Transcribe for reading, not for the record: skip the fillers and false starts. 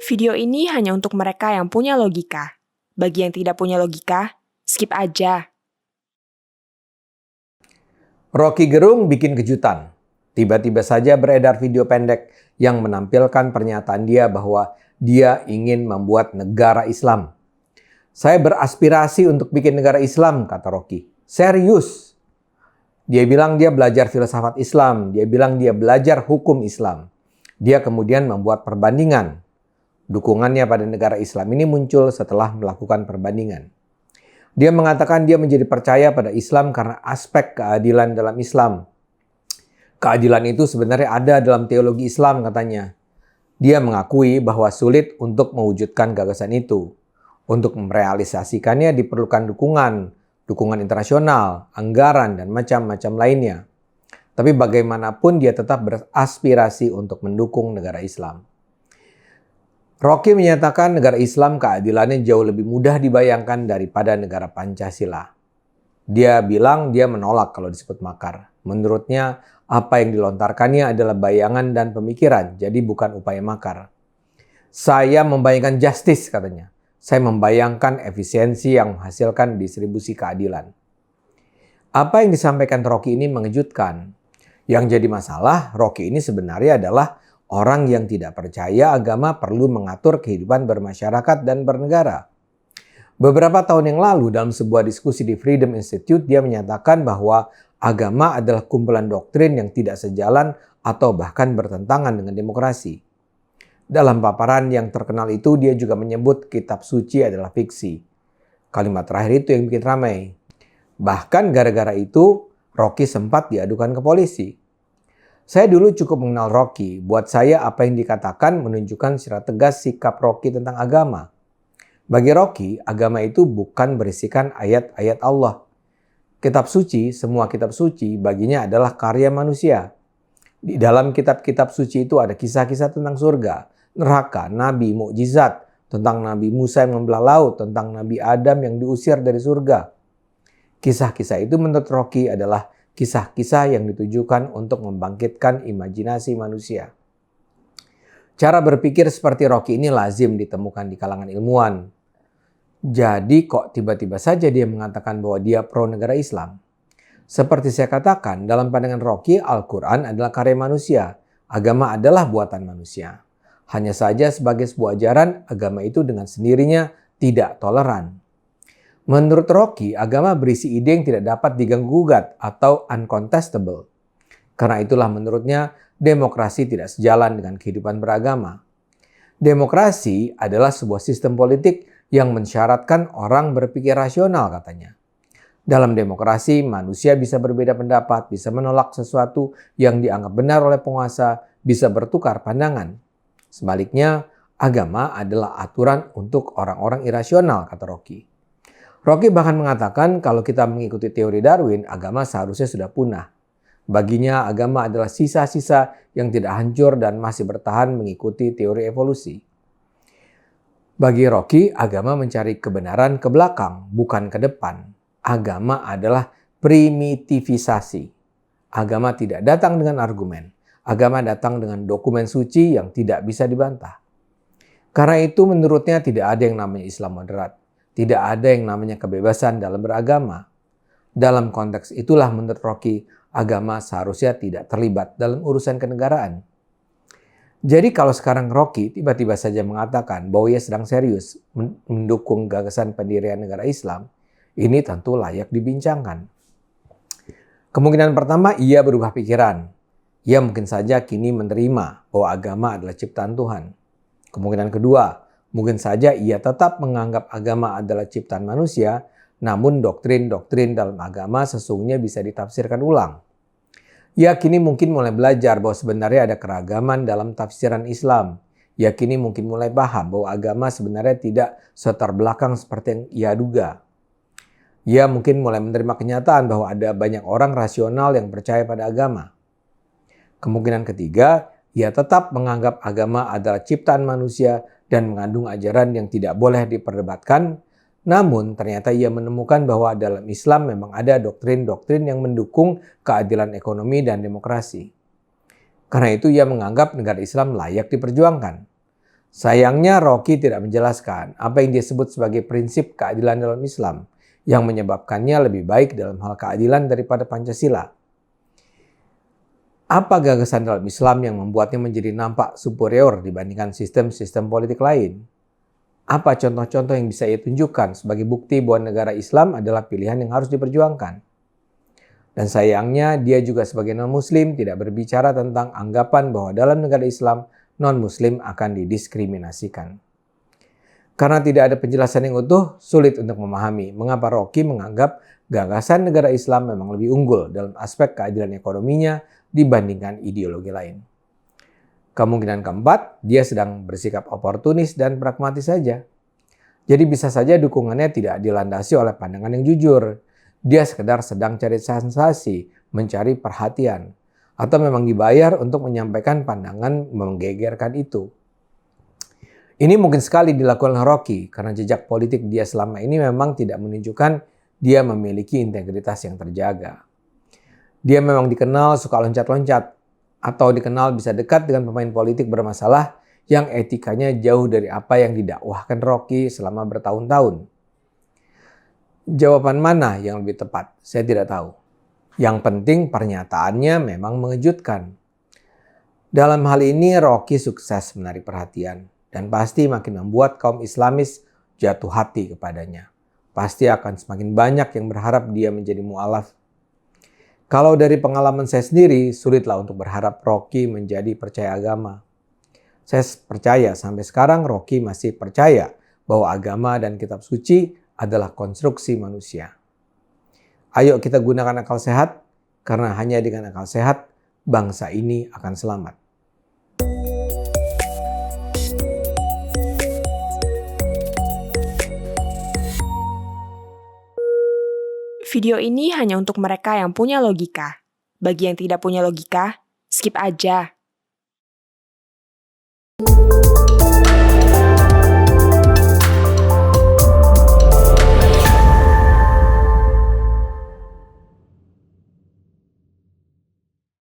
Video ini hanya untuk mereka yang punya logika. Bagi yang tidak punya logika, skip aja. Rocky Gerung bikin kejutan. Tiba-tiba saja beredar video pendek yang menampilkan pernyataan dia bahwa dia ingin membuat negara Islam. Saya beraspirasi untuk bikin negara Islam, kata Rocky. Serius. Dia bilang dia belajar filsafat Islam. Dia bilang dia belajar hukum Islam. Dia kemudian membuat perbandingan. Dukungannya pada negara Islam ini muncul setelah melakukan perbandingan. Dia mengatakan dia menjadi percaya pada Islam karena aspek keadilan dalam Islam. Keadilan itu sebenarnya ada dalam teologi Islam, katanya. Dia mengakui bahwa sulit untuk mewujudkan gagasan itu. Untuk merealisasikannya diperlukan dukungan internasional, anggaran, dan macam-macam lainnya. Tapi bagaimanapun dia tetap beraspirasi untuk mendukung negara Islam. Rocky menyatakan negara Islam keadilannya jauh lebih mudah dibayangkan daripada negara Pancasila. Dia bilang dia menolak kalau disebut makar. Menurutnya apa yang dilontarkannya adalah bayangan dan pemikiran, jadi bukan upaya makar. Saya membayangkan justice, katanya. Saya membayangkan efisiensi yang menghasilkan distribusi keadilan. Apa yang disampaikan Rocky ini mengejutkan. Yang jadi masalah, Rocky ini sebenarnya adalah orang yang tidak percaya agama perlu mengatur kehidupan bermasyarakat dan bernegara. Beberapa tahun yang lalu dalam sebuah diskusi di Freedom Institute, dia menyatakan bahwa agama adalah kumpulan doktrin yang tidak sejalan atau bahkan bertentangan dengan demokrasi. Dalam paparan yang terkenal itu, dia juga menyebut kitab suci adalah fiksi. Kalimat terakhir itu yang bikin ramai. Bahkan gara-gara itu, Rocky sempat diadukan ke polisi. Saya dulu cukup mengenal Rocky. Buat saya apa yang dikatakan menunjukkan secara tegas sikap Rocky tentang agama. Bagi Rocky, agama itu bukan berisikan ayat-ayat Allah. Kitab suci, semua kitab suci baginya adalah karya manusia. Di dalam kitab-kitab suci itu ada kisah-kisah tentang surga, neraka, nabi, mukjizat, tentang Nabi Musa yang membelah laut, tentang Nabi Adam yang diusir dari surga. Kisah-kisah itu menurut Rocky adalah kisah-kisah yang ditujukan untuk membangkitkan imajinasi manusia. Cara berpikir seperti Rocky ini lazim ditemukan di kalangan ilmuwan. Jadi kok tiba-tiba saja dia mengatakan bahwa dia pro negara Islam? Seperti saya katakan, dalam pandangan Rocky, Al-Quran adalah karya manusia. Agama adalah buatan manusia. Hanya saja sebagai sebuah ajaran, agama itu dengan sendirinya tidak toleran. Menurut Rocky, agama berisi ide yang tidak dapat diganggu-gugat atau uncontestable. Karena itulah menurutnya demokrasi tidak sejalan dengan kehidupan beragama. Demokrasi adalah sebuah sistem politik yang mensyaratkan orang berpikir rasional, katanya. Dalam demokrasi, manusia bisa berbeda pendapat, bisa menolak sesuatu yang dianggap benar oleh penguasa, bisa bertukar pandangan. Sebaliknya, agama adalah aturan untuk orang-orang irasional, kata Rocky. Rocky bahkan mengatakan kalau kita mengikuti teori Darwin, agama seharusnya sudah punah. Baginya agama adalah sisa-sisa yang tidak hancur dan masih bertahan mengikuti teori evolusi. Bagi Rocky, agama mencari kebenaran ke belakang, bukan ke depan. Agama adalah primitivisasi. Agama tidak datang dengan argumen. Agama datang dengan dokumen suci yang tidak bisa dibantah. Karena itu menurutnya tidak ada yang namanya Islam moderat. Tidak ada yang namanya kebebasan dalam beragama. Dalam konteks itulah menurut Rocky, agama seharusnya tidak terlibat dalam urusan kenegaraan. Jadi kalau sekarang Rocky tiba-tiba saja mengatakan bahwa ia sedang serius mendukung gagasan pendirian negara Islam, ini tentu layak dibincangkan. Kemungkinan pertama, ia berubah pikiran. Ia mungkin saja kini menerima bahwa agama adalah ciptaan Tuhan. Kemungkinan kedua, mungkin saja ia tetap menganggap agama adalah ciptaan manusia, namun doktrin-doktrin dalam agama sesungguhnya bisa ditafsirkan ulang. Ia kini mungkin mulai belajar bahwa sebenarnya ada keragaman dalam tafsiran Islam. Ia kini mungkin mulai paham bahwa agama sebenarnya tidak seterbelakang seperti yang ia duga. Ia mungkin mulai menerima kenyataan bahwa ada banyak orang rasional yang percaya pada agama. Kemungkinan ketiga, ia tetap menganggap agama adalah ciptaan manusia dan mengandung ajaran yang tidak boleh diperdebatkan. Namun ternyata ia menemukan bahwa dalam Islam memang ada doktrin-doktrin yang mendukung keadilan ekonomi dan demokrasi. Karena itu ia menganggap negara Islam layak diperjuangkan. Sayangnya Rocky tidak menjelaskan apa yang dia sebut sebagai prinsip keadilan dalam Islam yang menyebabkannya lebih baik dalam hal keadilan daripada Pancasila. Apa gagasan dalam Islam yang membuatnya menjadi nampak superior dibandingkan sistem-sistem politik lain? Apa contoh-contoh yang bisa ia tunjukkan sebagai bukti bahwa negara Islam adalah pilihan yang harus diperjuangkan? Dan sayangnya dia juga sebagai non-muslim tidak berbicara tentang anggapan bahwa dalam negara Islam non-muslim akan didiskriminasikan. Karena tidak ada penjelasan yang utuh, sulit untuk memahami mengapa Rocky menganggap gagasan negara Islam memang lebih unggul dalam aspek keadilan ekonominya dibandingkan ideologi lain. Kemungkinan keempat, dia sedang bersikap oportunis dan pragmatis saja. Jadi bisa saja dukungannya tidak dilandasi oleh pandangan yang jujur. Dia sekedar sedang cari sensasi, mencari perhatian, atau memang dibayar untuk menyampaikan pandangan menggegerkan itu. Ini mungkin sekali dilakukan oleh Rocky karena jejak politik dia selama ini memang tidak menunjukkan dia memiliki integritas yang terjaga. Dia memang dikenal suka loncat-loncat atau dikenal bisa dekat dengan pemain politik bermasalah yang etikanya jauh dari apa yang didakwahkan Rocky selama bertahun-tahun. Jawaban mana yang lebih tepat? Saya tidak tahu. Yang penting pernyataannya memang mengejutkan. Dalam hal ini Rocky sukses menarik perhatian dan pasti makin membuat kaum Islamis jatuh hati kepadanya. Pasti akan semakin banyak yang berharap dia menjadi mu'alaf. Kalau dari pengalaman saya sendiri, sulitlah untuk berharap Rocky menjadi percaya agama. Saya percaya sampai sekarang Rocky masih percaya bahwa agama dan kitab suci adalah konstruksi manusia. Ayo kita gunakan akal sehat, karena hanya dengan akal sehat, bangsa ini akan selamat. Video ini hanya untuk mereka yang punya logika. Bagi yang tidak punya logika, skip aja.